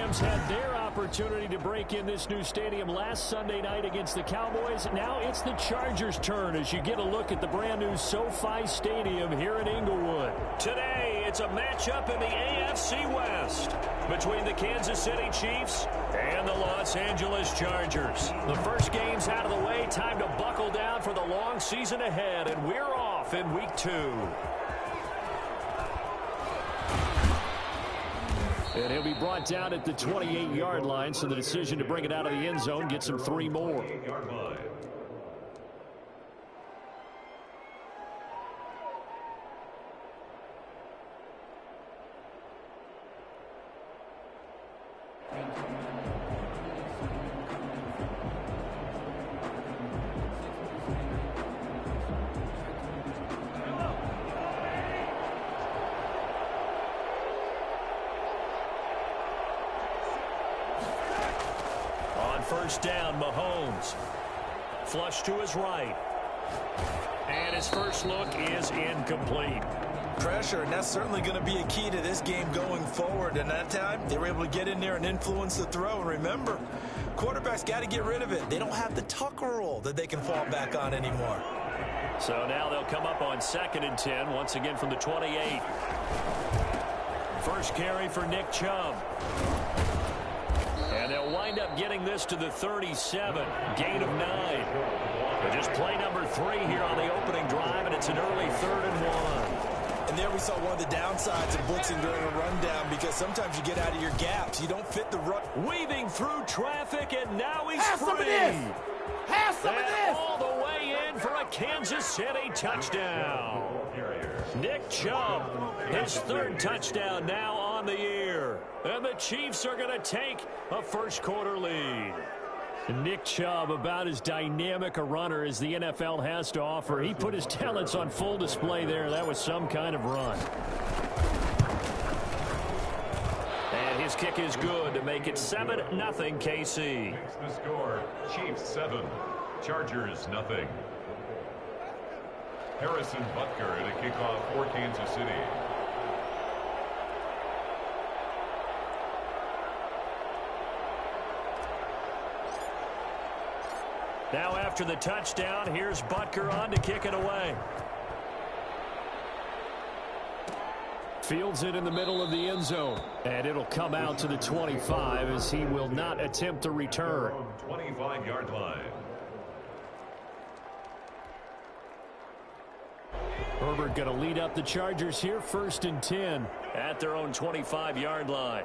Rams had their opportunity to break in this new stadium last Sunday night against the Cowboys. Now it's the Chargers' turn as you get a look at the brand new SoFi Stadium here in Inglewood. Today, it's a matchup in the AFC West between the Kansas City Chiefs and the Los Angeles Chargers. The first game's out of the way. Time to buckle down for the long season ahead, and we're off in Week 2. And he'll be brought down at the 28-yard line, so the decision to bring it out of the end zone gets him 3 more. First down, Mahomes. Flush to his right. And his first look is incomplete. Pressure, and that's certainly going to be a key to this game going forward. And that time, they were able to get in there and influence the throw. And remember, quarterbacks got to get rid of it. They don't have the tucker roll that they can fall back on anymore. So now they'll come up on 2nd and 10, once again from the 28. First carry for Nick Chubb. And they'll wind up getting this to the 37. Gain of 9. But just play number 3 here on the opening drive, and it's an early 3rd and 1. And there we saw one of the downsides of blitzing during a rundown, because sometimes you get out of your gaps. You don't fit the run. Weaving through traffic, and now he's free. Some of this. Have some of this. All the way in for a Kansas City touchdown. Nick Chubb, his 3rd touchdown now on the year. And the Chiefs are going to take a first-quarter lead. Nick Chubb, about as dynamic a runner as the NFL has to offer. He put his talents on full display there. That was some kind of run. And his kick is good to make it 7-0 KC. Makes the score, Chiefs 7, Chargers 0. Harrison Butker at a kickoff for Kansas City. Now after the touchdown, here's Butker on to kick it away. Fields it in the middle of the end zone. And it'll come out to the 25 as he will not attempt to return. 25-yard line. Herbert going to lead up the Chargers here, 1st and 10 at their own 25-yard line.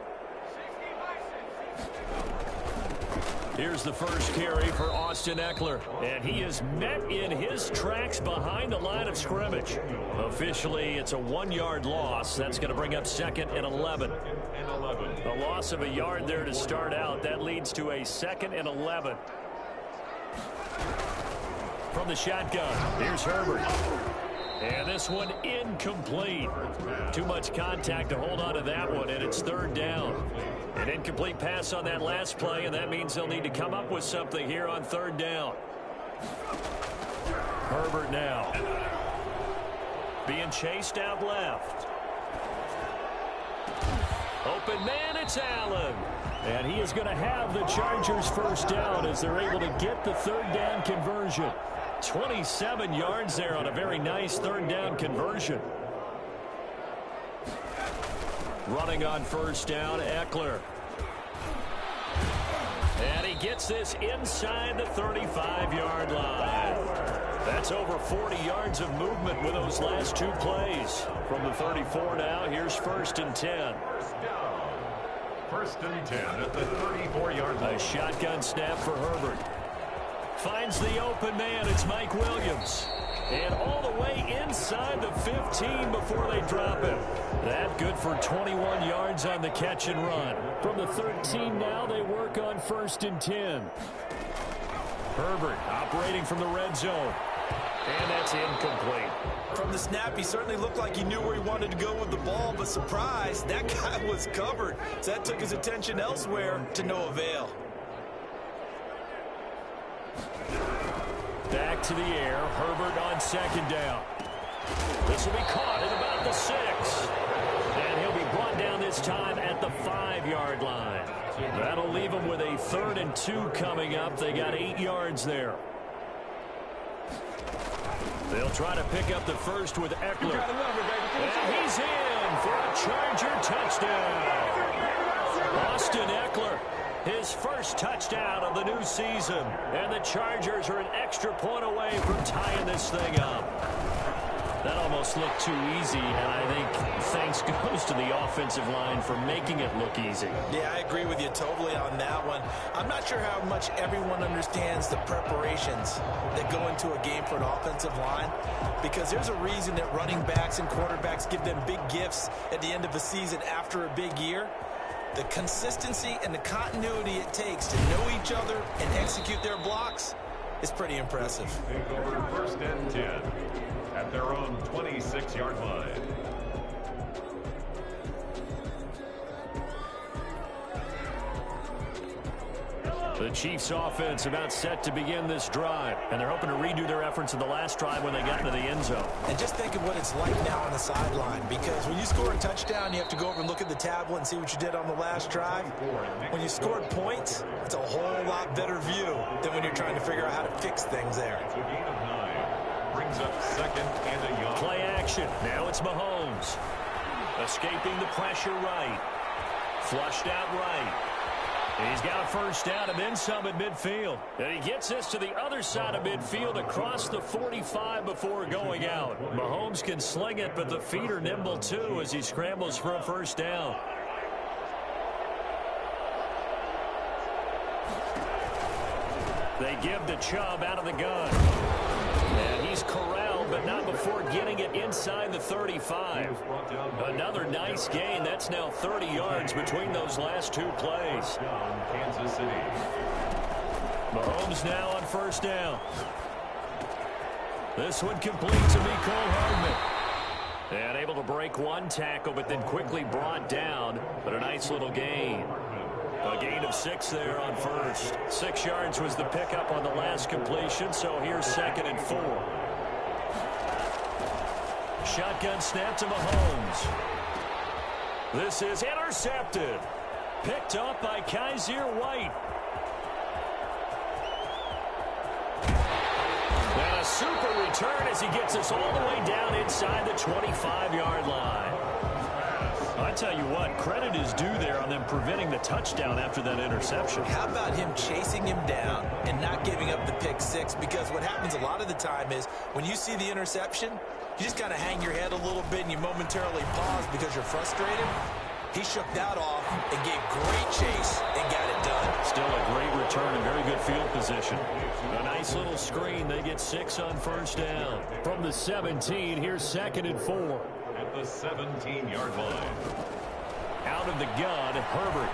Here's the first carry for Austin Eckler. And he is met in his tracks behind the line of scrimmage. Officially, it's a 1-yard loss. That's going to bring up 2nd and 11. A loss of a yard there to start out. That leads to a 2nd and 11. From the shotgun, here's Herbert. And this one incomplete. Too much contact to hold on to that one, and it's 3rd down. An incomplete pass on that last play, and that means they'll need to come up with something here on 3rd down. Herbert now. Being chased out left. Open man, it's Allen. And he is going to have the Chargers first down as they're able to get the 3rd down conversion. 27 yards there on a very nice 3rd down conversion. Running on 1st down, Eckler. And he gets this inside the 35-yard line. That's over 40 yards of movement with those last 2 plays. From the 34 now, here's 1st and 10. First and 10 at the 34-yard line. A shotgun snap for Herbert. Finds the open man. It's Mike Williams. And all the way inside the 15 before they drop him. That good for 21 yards on the catch and run. From the 13 now, they work on 1st and 10. Herbert operating from the red zone. And that's incomplete. From the snap, he certainly looked like he knew where he wanted to go with the ball, but surprise, that guy was covered. So that took his attention elsewhere to no avail. Back to the air. Herbert on 2nd down. This will be caught at about the 6. And he'll be brought down this time at the 5-yard line. That'll leave them with a 3rd and 2 coming up. They got 8 yards there. They'll try to pick up the first with Eckler. And he's in for a Charger touchdown. Austin Eckler, his first touchdown of the new season. And the Chargers are an extra point away from tying this thing up. That almost looked too easy, and I think thanks goes to the offensive line for making it look easy. Yeah, I agree with you totally on that one. I'm not sure how much everyone understands the preparations that go into a game for an offensive line, because there's a reason that running backs and quarterbacks give them big gifts at the end of the season after a big year. The consistency and the continuity it takes to know each other and execute their blocks is pretty impressive. Take over 1st and 10 at their own 26-yard line. The Chiefs offense about set to begin this drive, and they're hoping to redo their efforts in the last drive when they got into the end zone. And just think of what it's like now on the sideline, because when you score a touchdown, you have to go over and look at the tablet and see what you did on the last drive. When you scored points, it's a whole lot better view than when you're trying to figure out how to fix things there. It's a gain of 9. Brings up 2nd and a yard. Play action. Now it's Mahomes. Escaping the pressure right. Flushed out right. He's got a first down and then some at midfield. And he gets this to the other side of midfield across the 45 before going out. Mahomes can sling it, but the feet are nimble too as he scrambles for a first down. They give to Chubb out of the gun. And he's corralled, but not before getting it inside the 35. Another nice gain. That's now 30 yards between those last 2 plays. Kansas City. Mahomes now on first down. This one complete to Mecole Hardman. And able to break one tackle, but then quickly brought down. But a nice little gain. A gain of 6 there on first. 6 yards was the pickup on the last completion, so here's 2nd and 4. Shotgun snap to Mahomes. This is intercepted. Picked up by Kaiser White. And a super return as he gets us all the way down inside the 25-yard line. I tell you what, credit is due there on them preventing the touchdown after that interception. How about him chasing him down and not giving up the pick 6? Because what happens a lot of the time is when you see the interception, you just kind of hang your head a little bit and you momentarily pause because you're frustrated. He shook that off and gave great chase and got it done. Still a great return and very good field position. A nice little screen. They get 6 on first down. From the 17, here's 2nd and 4. At the 17-yard line. Out of the gun, Herbert.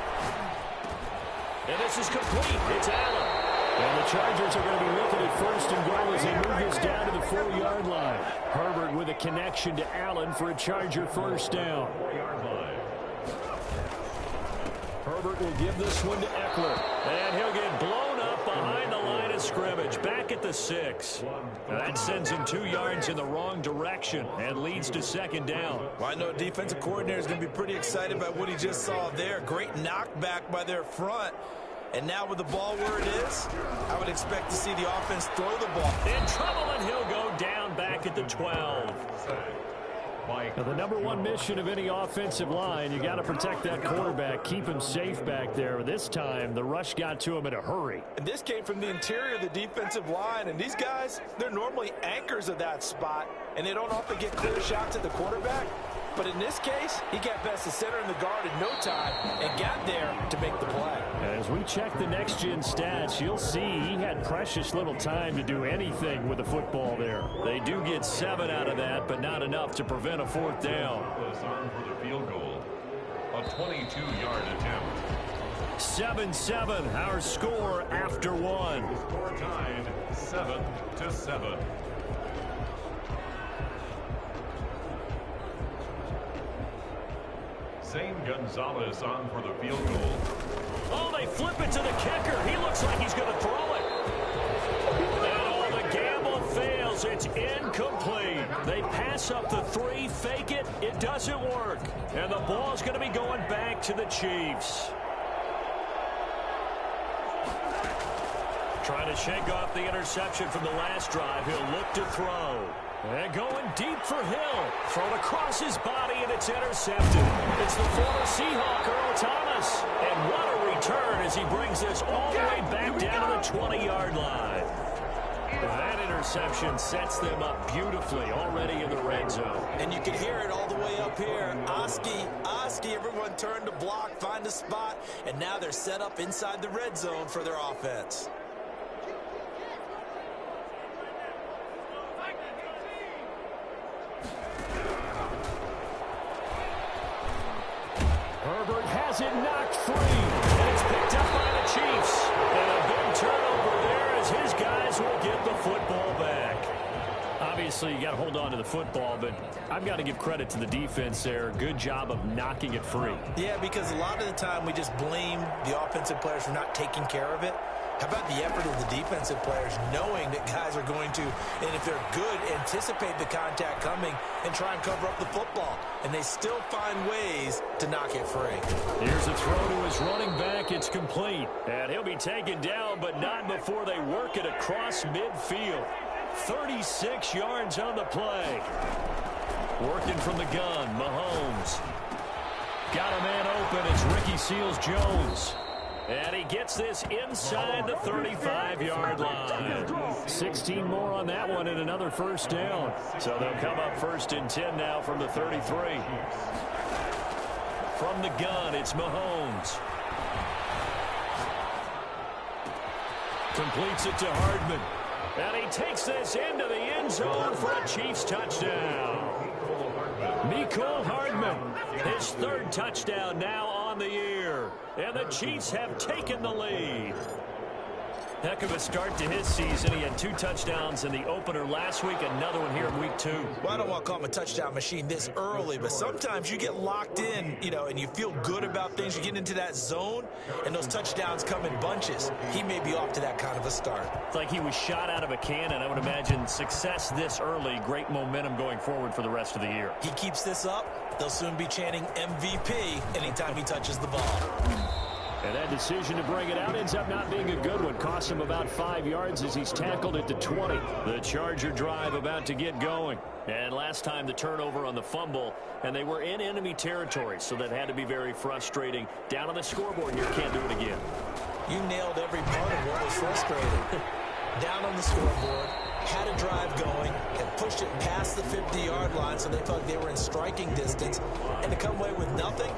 And this is complete. It's Allen. And the Chargers are going to be looking at 1st and goal as they move this down to the 4-yard line. Herbert with a connection to Allen for a Charger first down. 4-yard line. Herbert will give this one to Eckler. And he'll get blown up behind the line of scrimmage. Back at the 6. That sends him 2 yards in the wrong direction and leads to 2nd down. Well, I know defensive coordinator is going to be pretty excited about what he just saw there. Great knockback by their front. And now with the ball where it is, I would expect to see the offense throw the ball. In trouble, and he'll go down back at the 12. Now, the #1 mission of any offensive line, you got to protect that quarterback, keep him safe back there. This time, the rush got to him in a hurry. And this came from the interior of the defensive line, and these guys, they're normally anchors of that spot, and they don't often get clear shots at the quarterback. But in this case, he got past the center and the guard in no time and got there to make the play. As we check the next-gen stats, you'll see he had precious little time to do anything with the football there. They do get 7 out of that, but not enough to prevent a 4th down. Was on for the field goal. A 22-yard attempt. 7-7, our score after 1. Score tied 7-7. Zane Gonzalez on for the field goal. Oh, they flip it to the kicker. He looks like he's going to throw it. And oh, the gamble fails. It's incomplete. They pass up the 3, fake it. It doesn't work. And the ball's going to be going back to the Chiefs. Trying to shake off the interception from the last drive. He'll look to throw. And going deep for Hill. Thrown across his body, and it's intercepted. It's the former Seahawk, Earl Thomas. And what a return as he brings this all the way back down to the 20-yard line. That interception sets them up beautifully already in the red zone. And you can hear it all the way up here. Oski, everyone turned to block, find a spot, and now they're set up inside the red zone for their offense. Herbert has it knocked free, and it's picked up by the Chiefs. And a big turnover there as his guys will get the football back. Obviously, you got to hold on to the football, but I've got to give credit to the defense there. Good job of knocking it free. Yeah, because a lot of the time we just blame the offensive players for not taking care of it. How about the effort of the defensive players knowing that guys are going to, and if they're good, anticipate the contact coming and try and cover up the football. And they still find ways to knock it free. Here's a throw to his running back. It's complete. And he'll be taken down, but not before they work it across midfield. 36 yards on the play. Working from the gun, Mahomes. Got a man open. It's Ricky Seals-Jones. And he gets this inside the 35-yard line. 16 more on that one and another first down. So they'll come up 1st and 10 now from the 33. From the gun, it's Mahomes. Completes it to Hardman. And he takes this into the end zone for a Chiefs touchdown. Mecole Hardman, his 3rd touchdown now on the year. And the Chiefs have taken the lead. Heck of a start to his season. He had 2 touchdowns in the opener last week, another one here in week 2. Well, I don't want to call him a touchdown machine this early, but sometimes you get locked in, and you feel good about things. You get into that zone, and those touchdowns come in bunches. He may be off to that kind of a start. It's like he was shot out of a cannon. I would imagine success this early, great momentum going forward for the rest of the year. He keeps this up, they'll soon be chanting MVP anytime he touches the ball. And that decision to bring it out ends up not being a good one. Cost him about 5 yards as he's tackled it to 20. The Charger drive about to get going. And last time the turnover on the fumble, and they were in enemy territory, so that had to be very frustrating. Down on the scoreboard here, can't do it again. You nailed every part of what was frustrating. Down on the scoreboard, had a drive going, and pushed it past the 50-yard line so they felt they were in striking distance. And to come away with nothing,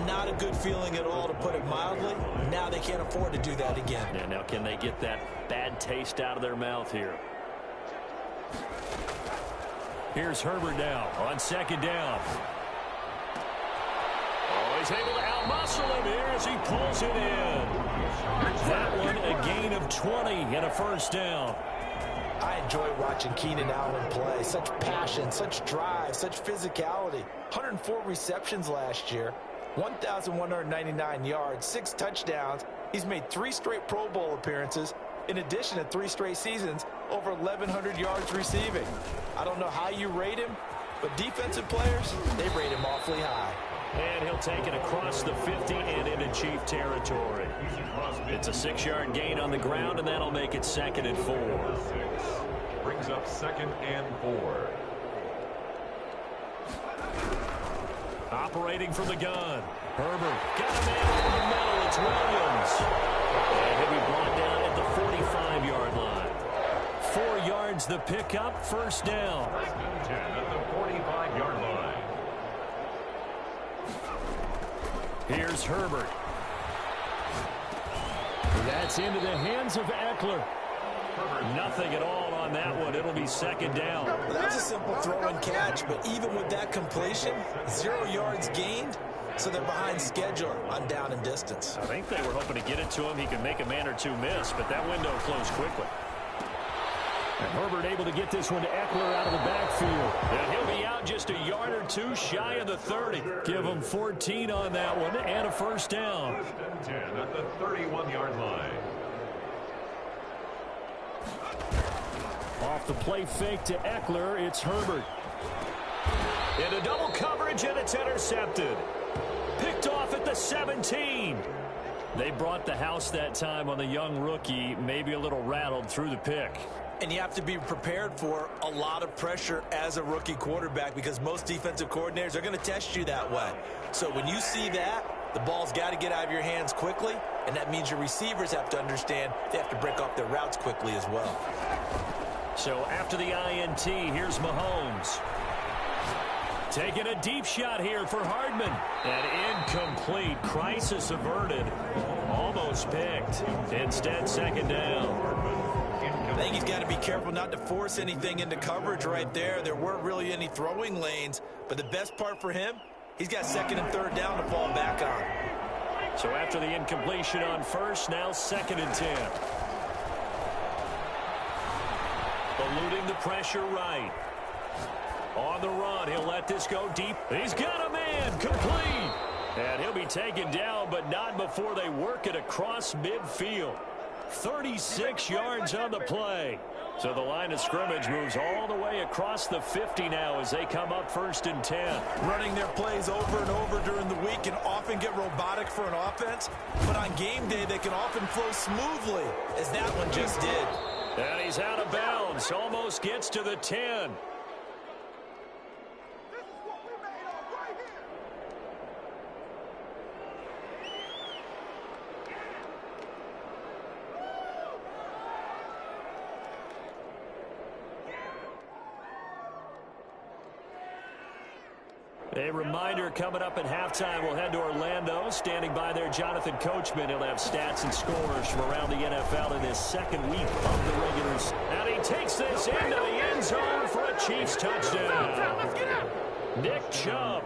not a good feeling at all, to put it mildly. Now they can't afford to do that again. Yeah, now can they get that bad taste out of their mouth here? Here's Herbert now on 2nd down. Oh, he's able to outmuscle him here as he pulls it in. That one a gain of 20 and a first down. I enjoy watching Keenan Allen play. Such passion, such drive, such physicality. 104 receptions last year, 1,199 yards, 6 touchdowns. He's made 3 straight Pro Bowl appearances, in addition to 3 straight seasons, over 1,100 yards receiving. I don't know how you rate him, but defensive players, they rate him awfully high. And he'll take it across the 50 and into Chief territory. It's a 6-yard gain on the ground, and that'll make it 2nd and 4. Brings up 2nd and 4. Operating from the gun. Herbert got a man over the middle. It's Williams. And he'll be brought down at the 45-yard line. 4 yards the pickup, first down. 10 at the 45-yard line. Here's Herbert. That's into the hands of Eckler. Nothing at all on that one. It'll be 2nd down. Well, that was a simple throw and catch, but even with that completion, 0 yards gained, so they're behind schedule on down and distance. I think they were hoping to get it to him. He could make a man or 2 miss, but that window closed quickly. And Herbert able to get this one to Eckler out of the backfield. And he'll be out just a yard or 2 shy of the 30. Give him 14 on that one and a first down. 10 at the 31-yard line. Off the play fake to Eckler, it's Herbert. Into double coverage, and it's intercepted. Picked off at the 17. They brought the house that time on the young rookie, maybe a little rattled through the pick. And you have to be prepared for a lot of pressure as a rookie quarterback because most defensive coordinators are going to test you that way. So when you see that, the ball's got to get out of your hands quickly, and that means your receivers have to understand they have to break off their routes quickly as well. So after the INT, here's Mahomes. Taking a deep shot here for Hardman. And incomplete. Crisis averted. Almost picked. Instead, second down. I think he's got to be careful not to force anything into coverage right there. There weren't really any throwing lanes, but the best part for him, he's got second and third down to fall back on. So after the incompletion on first, now second and 10. Eluding the pressure right. On the run, he'll let this go deep. He's got a man, complete. And he'll be taken down, but not before they work it across midfield. 36 yards on the play. So the line of scrimmage moves all the way across the 50 now as they come up first and 10. Running their plays over and over during the week can often get robotic for an offense, but on game day they can often flow smoothly, as that one just did. And he's out of bounds, almost gets to the 10. A reminder coming up at halftime, we'll head to Orlando. Standing by there, Jonathan Coachman. He'll have stats and scores from around the NFL in his second week of the regulars. And he takes this into the end zone for a Chiefs touchdown. Nick Chubb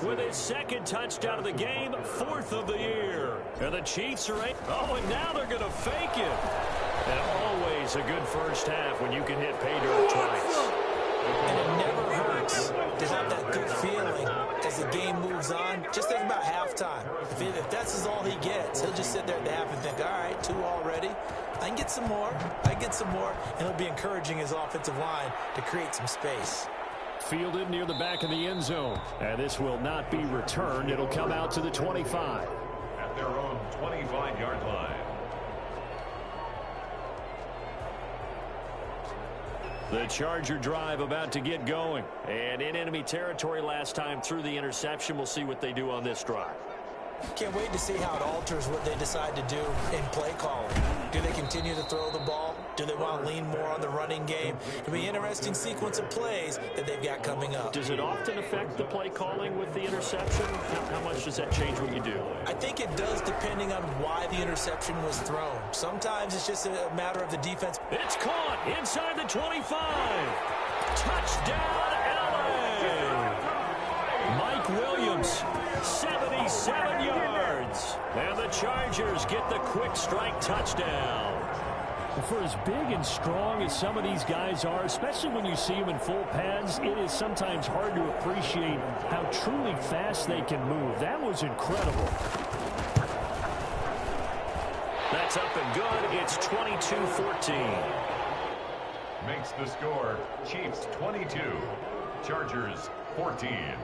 with his second touchdown of the game, fourth of the year. And the Chiefs are and now they're going to fake it. And always a good first half when you can hit pay dirt twice. And it never hurts to have that good feeling as the game moves on. Just think about halftime. If that's all he gets, he'll just sit there at the half and think, all right, 2 already. I can get some more. And he'll be encouraging his offensive line to create some space. Fielded near the back of the end zone. And this will not be returned. It'll come out to the 25. At their own 25-yard line. The Charger drive about to get going. And in enemy territory last time through the interception. We'll see what they do on this drive. Can't wait to see how it alters what they decide to do in play calling. Do they continue to throw the ball? Do they want to lean more on the running game? It'll be an interesting sequence of plays that they've got coming up. Does it often affect the play calling with the interception? How much does that change what you do? I think it does depending on why the interception was thrown. Sometimes it's just a matter of the defense. It's caught inside the 25. Touchdown, LA! Mike Williams, 77 yards. And the Chargers get the quick strike touchdown. For as big and strong as some of these guys are, especially when you see them in full pads, it is sometimes hard to appreciate how truly fast they can move. That was incredible. That's up and good. It's 22-14. Makes the score Chiefs 22, Chargers 14.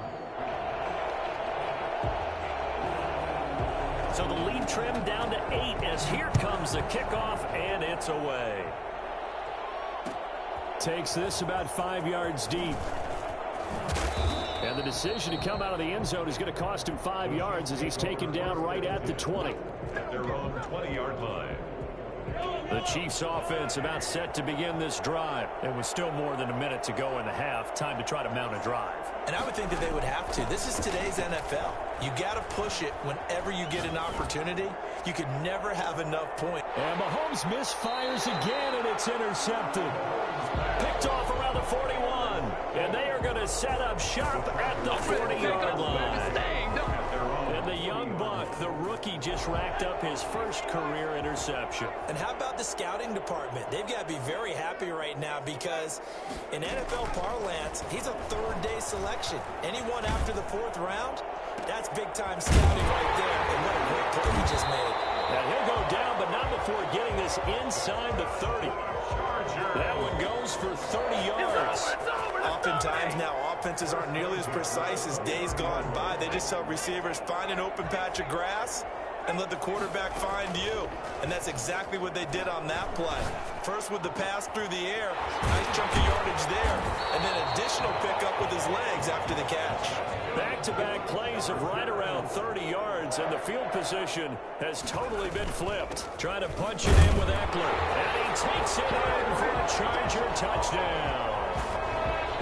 So the lead trimmed down to 8 as here comes the kickoff, and it's away. Takes this about 5 yards deep. And the decision to come out of the end zone is going to cost him 5 yards as he's taken down right at the 20. At their own 20-yard line. The Chiefs offense about set to begin this drive. And with still more than a minute to go in the half, time to try to mount a drive. And I would think that they would have to. This is today's NFL. You got to push it whenever you get an opportunity. You could never have enough points. And Mahomes misfires again, and it's intercepted. Picked off around the 41. And they are going to set up shop at the 40-yard line. And the young buck, the rookie, just racked up his first career interception. And how about the scouting department? They've got to be very happy right now because in NFL parlance, he's a third-day selection. Anyone after the 4th round, that's big-time scouting right there. And what a great play he just made. Now he'll go down, but not before getting this inside the 30. That one goes for 30 yards. Oftentimes now offenses aren't nearly as precise as days gone by. They just help receivers find an open patch of grass and let the quarterback find you. And that's exactly what they did on that play. First with the pass through the air, nice chunk of yardage there, and then additional pickup with his legs after the catch. Back-to-back plays of right around 30 yards, and the field position has totally been flipped. Trying to punch it in with Eckler, and he takes it in for a Charger touchdown.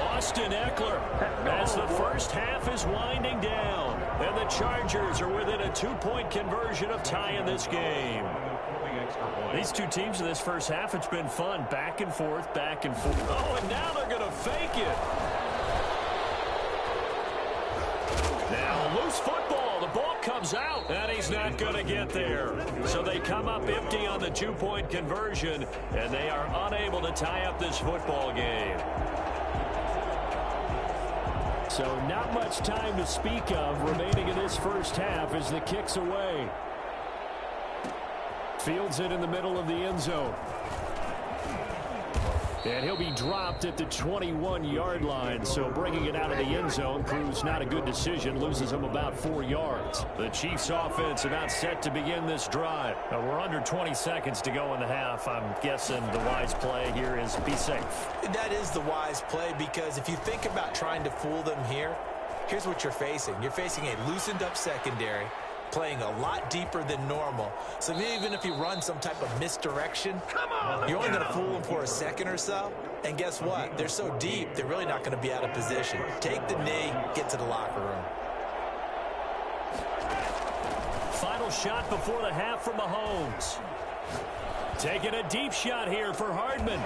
Austin Eckler, as the first half is winding down, and the Chargers are within a 2-point conversion of tying this game. These two teams in this first half, it's been fun. Back and forth, back and forth. Oh, and now they're going to fake it. Now, loose football. The ball comes out, and he's not going to get there. So they come up empty on the 2-point conversion, and they are unable to tie up this football game. So not much time to speak of remaining in this first half as the kick's away. Fields it in the middle of the end zone. And he'll be dropped at the 21-yard line, so bringing it out of the end zone proves not a good decision, loses him about 4 yards. The Chiefs offense about set to begin this drive. We're under 20 seconds to go in the half. I'm guessing the wise play here is be safe. That is the wise play, because if you think about trying to fool them here, here's what you're facing. You're facing a loosened up secondary, playing a lot deeper than normal. So even if you run some type of misdirection, you're only going to fool them for a second or so. And guess what? They're so deep, they're really not going to be out of position. Take the knee, get to the locker room. Final shot before the half from Mahomes. Taking a deep shot here for Hardman.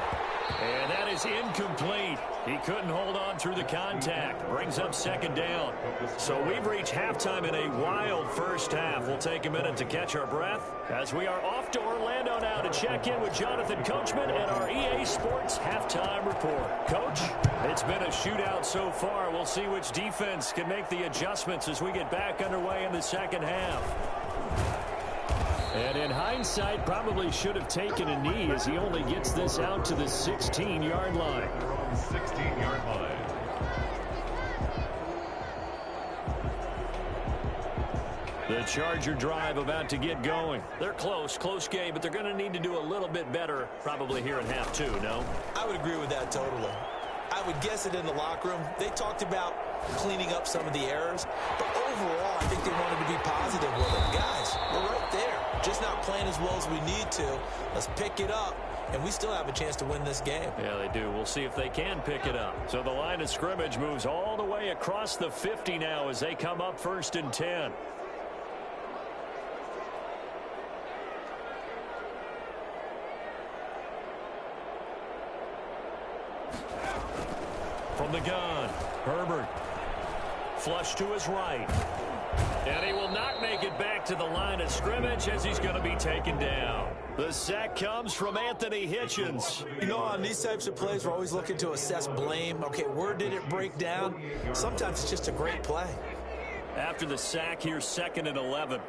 And that is incomplete. He couldn't hold on through the contact. Brings up second down. So we've reached halftime in a wild first half. We'll take a minute to catch our breath as we are off to Orlando now to check in with Jonathan Coachman and our EA Sports halftime report. Coach, it's been a shootout so far. We'll see which defense can make the adjustments as we get back underway in the second half. And in hindsight, probably should have taken a knee as he only gets this out to the 16-yard line. 16-yard line. The Charger drive about to get going. They're close game, but they're going to need to do a little bit better probably here in half two, no? I would agree with that totally. I would guess it in the locker room. They talked about cleaning up some of the errors, but overall, I think they wanted to be positive with it. Guys, we're right there. Just not playing as well as we need to. Let's pick it up, and we still have a chance to win this game. Yeah, they do. We'll see if they can pick it up. So the line of scrimmage moves all the way across the 50 now as they come up 1st and 10. From the gun, Herbert. Flush to his right. And he will not make it back to the line of scrimmage as he's going to be taken down. The sack comes from Anthony Hitchens. You know, on these types of plays, we're always looking to assess blame. Okay, where did it break down? Sometimes it's just a great play. After the sack, here's 2nd and 11.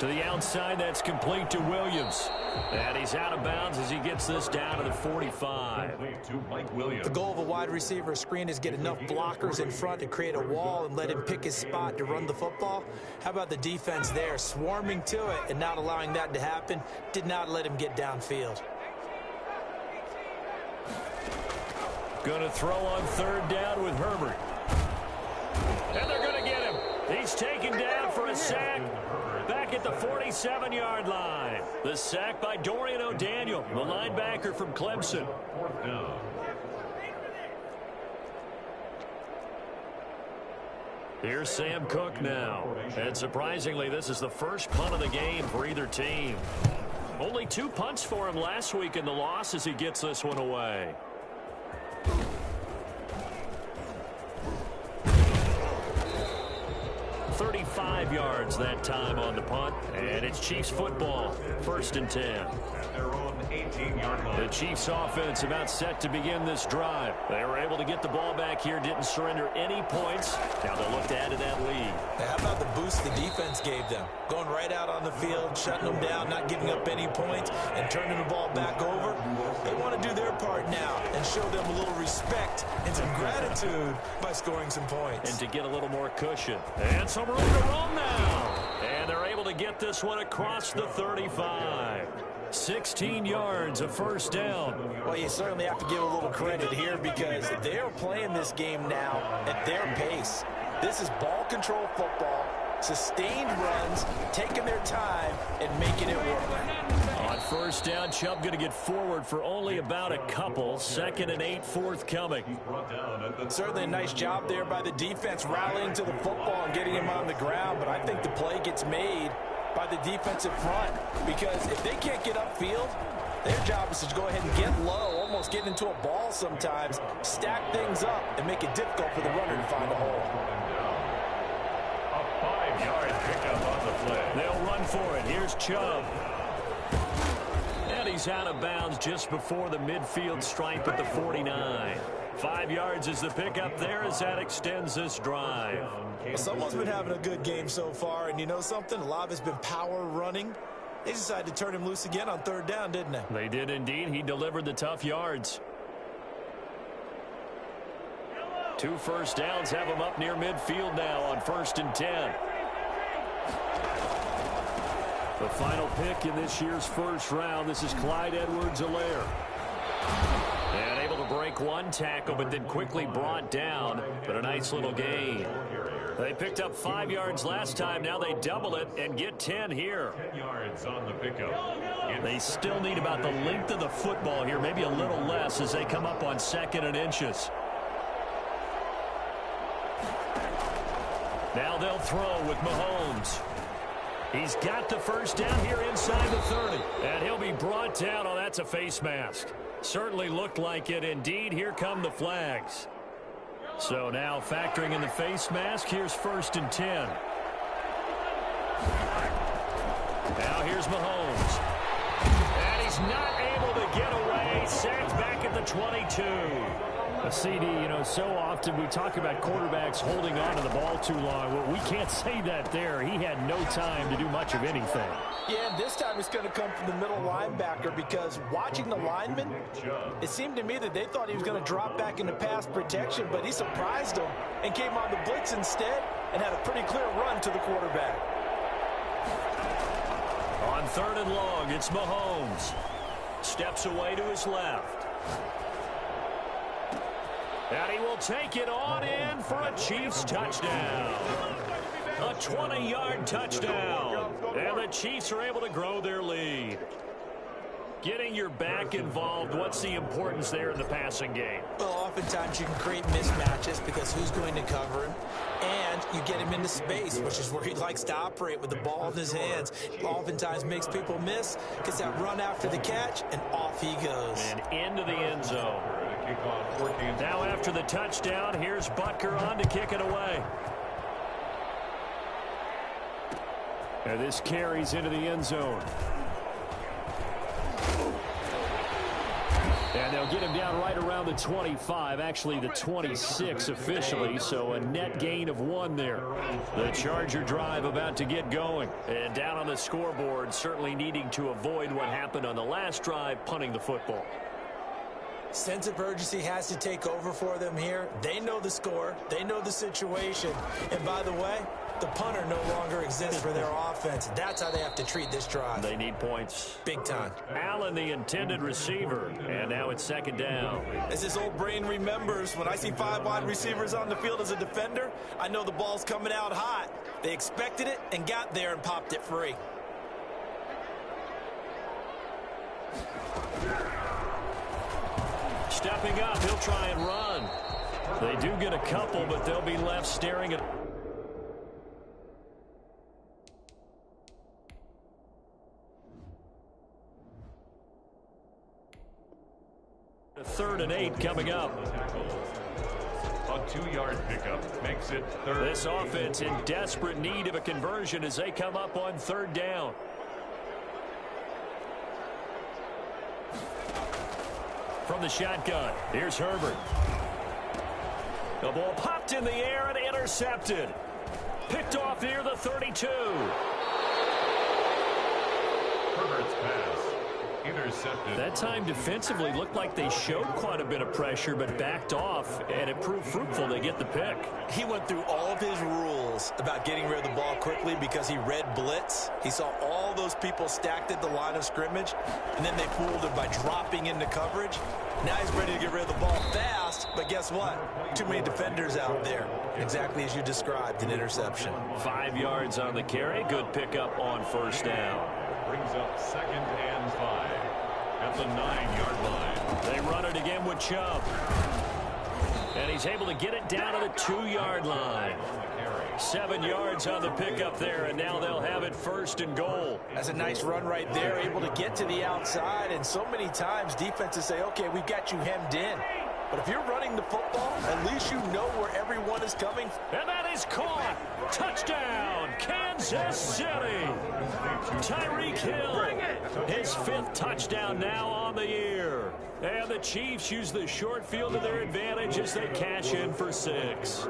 To the outside, that's complete to Williams. And he's out of bounds as he gets this down to the 45. The goal of a wide receiver screen is get enough blockers in front to create a wall and let him pick his spot to run the football. How about the defense there, swarming to it and not allowing that to happen? Did not let him get downfield. Going to throw on 3rd down with Herbert. And they're going to get him. He's taken down for a sack. Back at the 47-yard line. The sack by Dorian O'Daniel, the linebacker from Clemson. 4th down. Here's Sam Cook now. And surprisingly, this is the first punt of the game for either team. Only 2 punts for him last week in the loss as he gets this one away. 5 yards that time on the punt. And it's Chiefs football, 1st and 10. At their own 18-yard line. The Chiefs offense about set to begin this drive. They were able to get the ball back here, didn't surrender any points. Now they'll look to add to that lead. Now, how about the boost the defense gave them? Going right out on the field, shutting them down, not giving up any points, and turning the ball back over. They want to do their part now and show them a little respect and some gratitude by scoring some points. And to get a little more cushion. And some room to run now. And they're able to get this one across the 35. 16 yards, a 1st down. Well, you certainly have to give a little credit here because they're playing this game now at their pace. This is ball control football, sustained runs, taking their time, and making it work. On 1st down, Chubb going to get forward for only about a couple. 2nd and 8 forthcoming. Certainly a nice job there by the defense rallying to the football and getting him on the ground, but I think the play gets made by the defensive front because if they can't get upfield, their job is to go ahead and get low, almost get into a ball sometimes, stack things up, and make it difficult for the runner to find a hole. A 5-yard pickup on the play. They'll run for it. Here's Chubb. And he's out of bounds just before the midfield stripe at the 49. 5 yards is the pickup there as that extends this drive. Well, someone's been having a good game so far, and you know something? A lot of it's been power running. They decided to turn him loose again on 3rd down, didn't they? They did indeed. He delivered the tough yards. 2 1st downs have him up near midfield now on 1st and 10. The final pick in this year's 1st round. This is Clyde Edwards-Helaire. And able to break one tackle, but then quickly brought down. But a nice little gain. They picked up 5 yards last time. Now they double it and get 10 here. 10 yards on the pickup. They still need about the length of the football here, maybe a little less as they come up on 2nd and inches. Now they'll throw with Mahomes. He's got the 1st down here inside the 30. And he'll be brought down. Oh, that's a face mask. Certainly looked like it. Indeed, here come the flags. So now factoring in the face mask, here's 1st and 10. Now here's Mahomes. And he's not able to get away. Sacked back at the 22. A CD, you know, so often we talk about quarterbacks holding on to the ball too long. Well, we can't say that there. He had no time to do much of anything. Yeah, and this time it's going to come from the middle linebacker because watching the lineman, it seemed to me that they thought he was going to drop back into pass protection, but he surprised them and came on the blitz instead and had a pretty clear run to the quarterback. On 3rd and long, it's Mahomes. Steps away to his left. And he will take it on in for a Chiefs touchdown. A 20-yard touchdown. And the Chiefs are able to grow their lead. Getting your back involved, what's the importance there in the passing game? Well, oftentimes you can create mismatches because who's going to cover him? And you get him into space, which is where he likes to operate with the ball in his hands. Oftentimes makes people miss, gets that run after the catch, and off he goes. And into the end zone. Now after the touchdown, here's Butker on to kick it away. And this carries into the end zone. And they'll get him down right around the 25, actually the 26 officially, so a net gain of 1 there. The Charger drive about to get going. And down on the scoreboard, certainly needing to avoid what happened on the last drive, punting the football. Sense of urgency has to take over for them here. They know the score. They know the situation. And by the way, the punter no longer exists for their offense. That's how they have to treat this drive. They need points. Big time. Allen, the intended receiver. And now it's 2nd down. As this old brain remembers, when I see 5 wide receivers on the field as a defender, I know the ball's coming out hot. They expected it and got there and popped it free. Stepping up, he'll try and run. They do get a couple, but they'll be left staring at... A 3rd and 8 coming up. A 2-yard pickup makes it third. This offense in desperate need of a conversion as they come up on third down. From the shotgun, here's Herbert. The ball popped in the air and intercepted. Picked off near the 32. Herbert's pass intercepted. That time defensively looked like they showed quite a bit of pressure but backed off, and it proved fruitful to get the pick. He went through all of his rules about getting rid of the ball quickly because he read blitz. He saw all those people stacked at the line of scrimmage, and then they fooled him by dropping into coverage. Now he's ready to get rid of the ball fast, but guess what? Too many defenders out there. Exactly as you described, an interception. 5 yards on the carry. Good pickup on first down. Brings up 2nd and 5 at the 9-yard line. They run it again with Chubb. And he's able to get it down to the 2-yard line. 7 yards on the pickup there, and now they'll have it 1st and goal. That's a nice run right there, able to get to the outside, and so many times defenses say, okay, we've got you hemmed in. But if you're running the football, at least you know where everyone is coming. And that is caught. Touchdown, Kansas City. Tyreek Hill, his 5th touchdown now on the year. And the Chiefs use the short field to their advantage as they cash in for 6.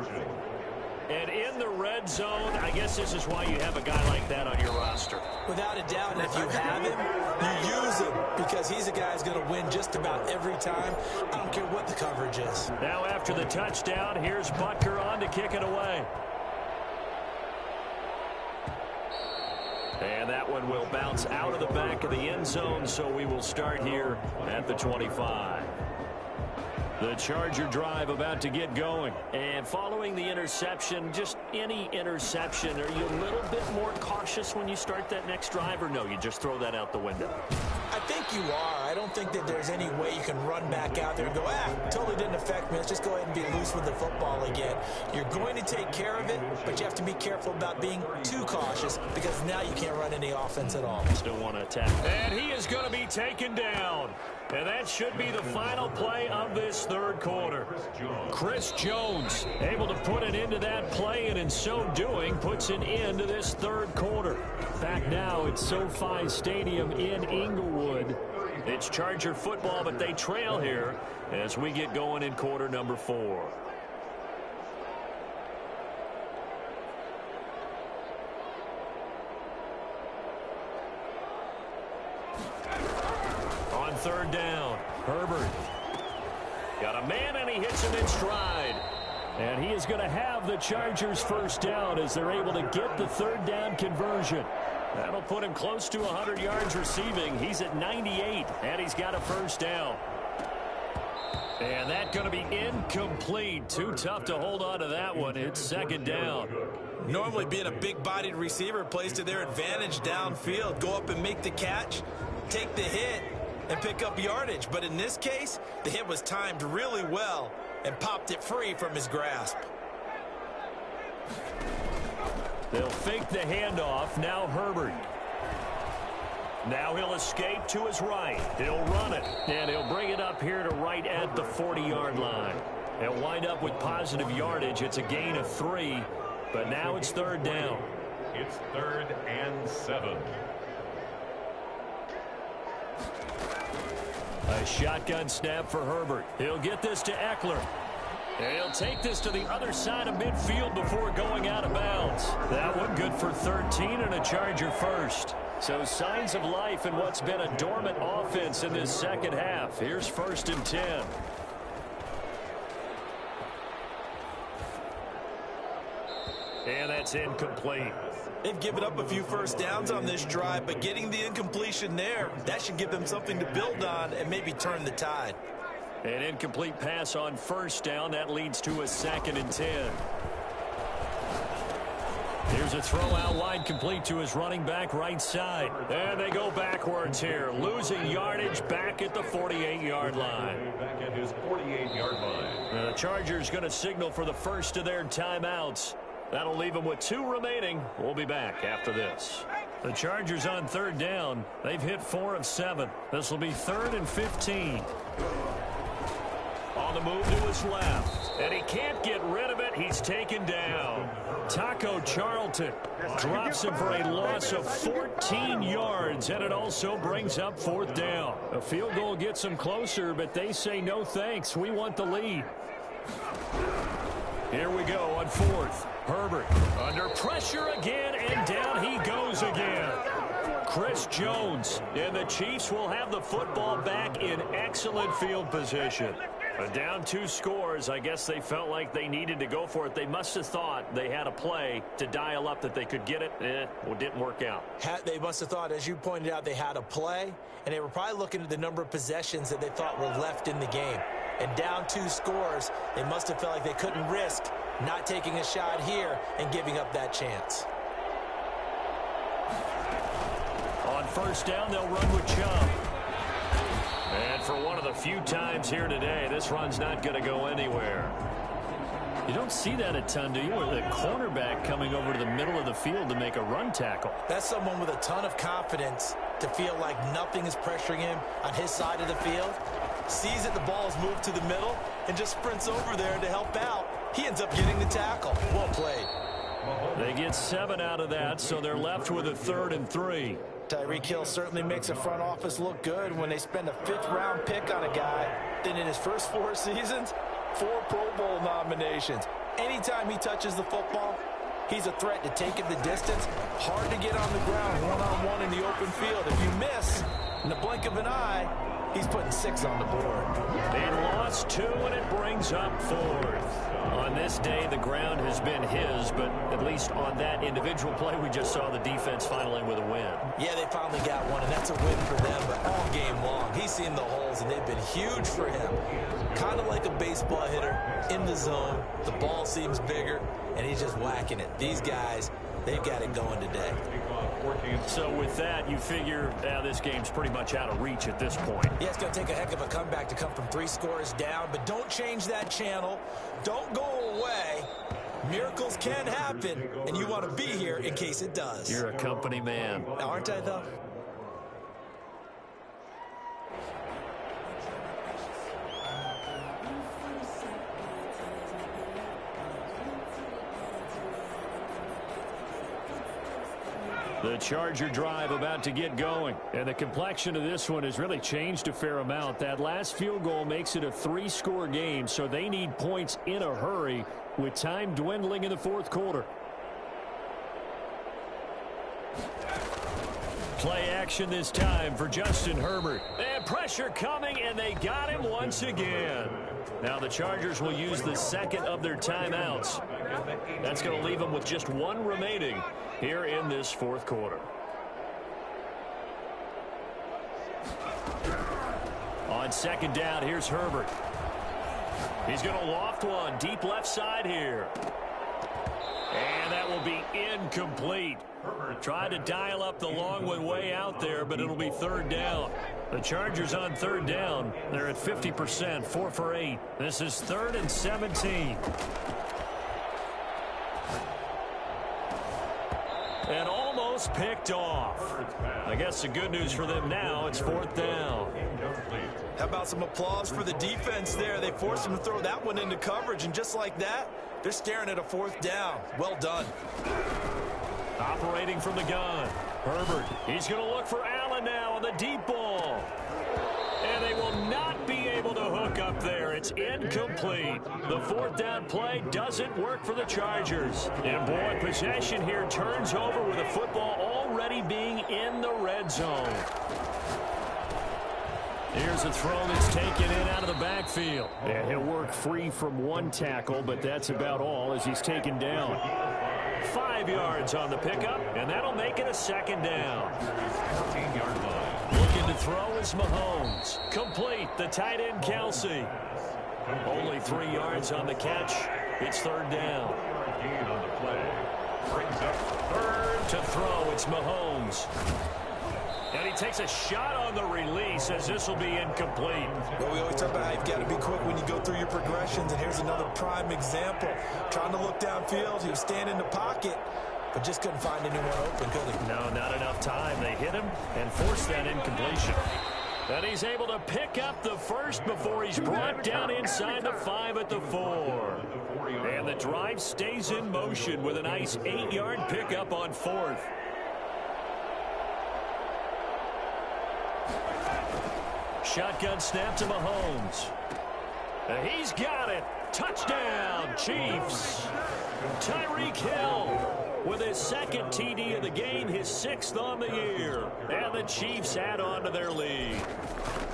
And in the red zone, I guess this is why you have a guy like that on your roster. Without a doubt, and if you have him, you use him because he's a guy who's going to win just about every time. I don't care what the coverage is. Now after the touchdown, here's Butker on to kick it away. And that one will bounce out of the back of the end zone, so we will start here at the 25. The Charger drive about to get going. And following the interception, just any interception, are you a little bit more cautious when you start that next drive, or no, you just throw that out the window? I think you are. I don't think that there's any way you can run back out there and go, totally didn't affect me. Let's just go ahead and be loose with the football again. You're going to take care of it, but you have to be careful about being too cautious because now you can't run any offense at all. Still want to attack. And he is going to be taken down. And that should be the final play of this third quarter. Chris Jones able to put an end to that play, and in so doing puts an end to this third quarter. Back now at SoFi Stadium in Inglewood. It's Charger football, but they trail here as we get going in quarter number 4. On third down, Herbert. Got a man, and he hits him in stride. And he is going to have the Chargers first down as they're able to get the third down conversion. That'll put him close to 100 yards receiving. He's at 98, and he's got a first down. And that's going to be incomplete. Too tough to hold on to that one. It's second down. Normally being a big-bodied receiver plays to their advantage downfield. Go up and make the catch, take the hit, and pick up yardage. But in this case, the hit was timed really well and popped it free from his grasp. They'll fake the handoff. Now Herbert. Now he'll escape to his right. He'll run it, and he'll bring it up here to right at the 40-yard line. He'll wind up with positive yardage. It's a gain of 3, but now it's third down. It's 3rd and 7. A shotgun snap for Herbert. He'll get this to Eckler. And he'll take this to the other side of midfield before going out of bounds. That one good for 13 and a Charger first. So signs of life in what's been a dormant offense in this second half. Here's 1st and 10. And that's incomplete. They've given up a few first downs on this drive, but getting the incompletion there, that should give them something to build on and maybe turn the tide. An incomplete pass on first down. That leads to a 2nd and 10. Here's a throw out wide, complete to his running back right side. And they go backwards here, losing yardage back at the 48-yard line. Back at his 48-yard line. The Chargers going to signal for the first of their timeouts. That'll leave them with 2 remaining. We'll be back after this. The Chargers on third down. They've hit 4 of 7. This will be 3rd and 15. On the move to his left. And he can't get rid of it. He's taken down. Taco Charlton drops him for a loss of 14 yards, and it also brings up fourth down. A field goal gets them closer, but they say no thanks. We want the lead. Here we go on fourth. Herbert under pressure again, and down he goes again. Chris Jones, and the Chiefs will have the football back in excellent field position. Down 2 scores, I guess they felt like they needed to go for it. They must have thought they had a play to dial up that they could get it. Well, it didn't work out. They must have thought, as you pointed out, they had a play, and they were probably looking at the number of possessions that they thought were left in the game. And down 2 scores, they must have felt like they couldn't risk not taking a shot here and giving up that chance. On first down, they'll run with Chubb. And for one of the few times here today, this run's not going to go anywhere. You don't see that a ton, do you? Or the cornerback coming over to the middle of the field to make a run tackle. That's someone with a ton of confidence to feel like nothing is pressuring him on his side of the field. Sees that the ball is moved to the middle and just sprints over there to help out. He ends up getting the tackle. Well played. They get 7 out of that, so they're left with a 3rd and 3. Tyreek Hill certainly makes a front office look good when they spend a 5th-round pick on a guy. Then in his first 4 seasons, 4 Pro Bowl nominations. Anytime he touches the football, he's a threat to take it the distance. Hard to get on the ground one-on-one in the open field. If you miss, in the blink of an eye, he's putting 6 on the board. They lost 2, and it brings up 4th. On this day, the ground has been his, but at least on that individual play, we just saw the defense finally with a win. Yeah, they finally got one, and that's a win for them, but all game long, he's seen the holes, and they've been huge for him. Kind of like a baseball hitter in the zone. The ball seems bigger, and he's just whacking it. These guys, they've got it going today. So with that, you figure this game's pretty much out of reach at this point. Yeah, it's going to take a heck of a comeback to come from 3 scores down, but don't change that channel. Don't go away. Miracles can happen, and you want to be here in case it does. You're a company man. Aren't I, though? The Charger drive about to get going. And the complexion of this one has really changed a fair amount. That last field goal makes it a 3-score game, so they need points in a hurry with time dwindling in the 4th quarter. Play action this time for Justin Herbert. And pressure coming, and they got him once again. Now the Chargers will use the 2nd of their timeouts. That's going to leave them with just 1 remaining here in this 4th quarter. On 2nd down, here's Herbert. He's going to loft one deep left side here. And that will be incomplete. Tried to dial up the long one way out there, but it'll be 3rd down. The Chargers on 3rd down. They're at 50%, 4 for 8. This is 3rd and 17. And almost picked off. I guess the good news for them now, it's 4th down. How about some applause for the defense there? They forced him to throw that one into coverage, and just like that, they're staring at a 4th down. Well done. Operating from the gun, Herbert. He's going to look for Allen now on the deep ball. And they will not be able to hook up there. It's incomplete. The 4th down play doesn't work for the Chargers. And boy, possession here turns over with the football already being in the red zone. Here's a throw that's taken in out of the backfield. And he'll work free from 1 tackle, but that's about all as he's taken down. 5 yards on the pickup, and that'll make it a 2nd down. 14-yard line. Looking to throw is Mahomes. Complete, the tight end Kelsey. Only 3 yards on the catch. It's 3rd down. On the play. Brings up 3rd to throw. It's Mahomes. And he takes a shot on the release as this will be incomplete. Well, we always talk about how you've got to be quick when you go through your progressions, and here's another prime example. Trying to look downfield, he was standing in the pocket, but just couldn't find anyone open, could he? No, not enough time. They hit him and forced that incompletion. And he's able to pick up the first before he's brought down inside the 5 at the 4. And the drive stays in motion with a nice 8-yard pickup on 4th. Shotgun snap to Mahomes. And he's got it. Touchdown, Chiefs. Tyreek Hill with his second TD of the game, his 6th on the year. And the Chiefs add on to their lead.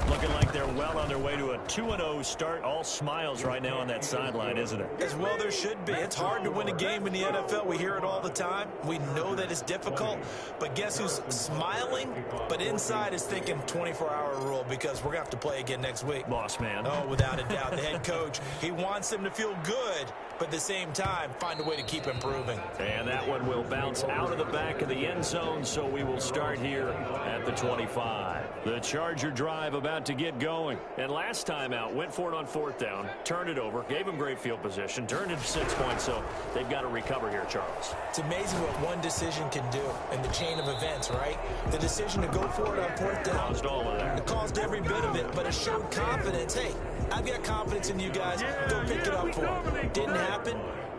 Looking like they're well on their way to a 2-0 start. All smiles right now on that sideline, isn't it? As well there should be. It's hard to win a game in the NFL. We hear it all the time. We know that it's difficult. But guess who's smiling? But inside is thinking 24-hour rule because we're going to have to play again next week. Boss man. Oh, without a doubt. The head coach, he wants them to feel good, but at the same time, find a way to keep improving. And that one will bounce out of the back of the end zone, so we will start here at the 25. The Charger drive about to get going. And last time out, went for it on 4th down, turned it over, gave him great field position, turned it to 6 points, so they've got to recover here, Charles. It's amazing what one decision can do in the chain of events, right? The decision to go for it on 4th down. Caused all of that. It caused every bit of it, but it showed confidence. Hey, I've got confidence in you guys. Go pick it up for them. Didn't happen.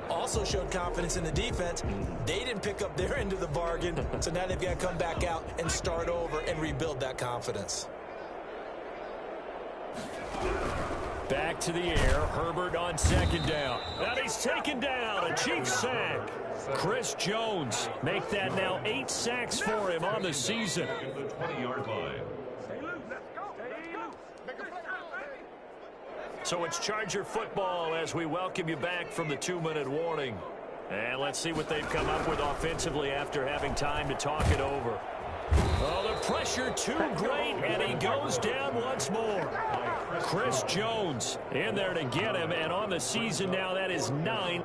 Also showed confidence in the defense. They didn't pick up their end of the bargain, so now they've got to come back out and start over and rebuild that confidence. Back to the air. Herbert on 2nd down. And he's taken down. A Chiefs sack. Chris Jones make that now 8 sacks for him on the season. The 20-yard line. So it's Charger football as we welcome you back from the 2-minute warning. And let's see what they've come up with offensively after having time to talk it over. Oh, the pressure too great, and he goes down once more. Chris Jones in there to get him, and on the season now, that is 9.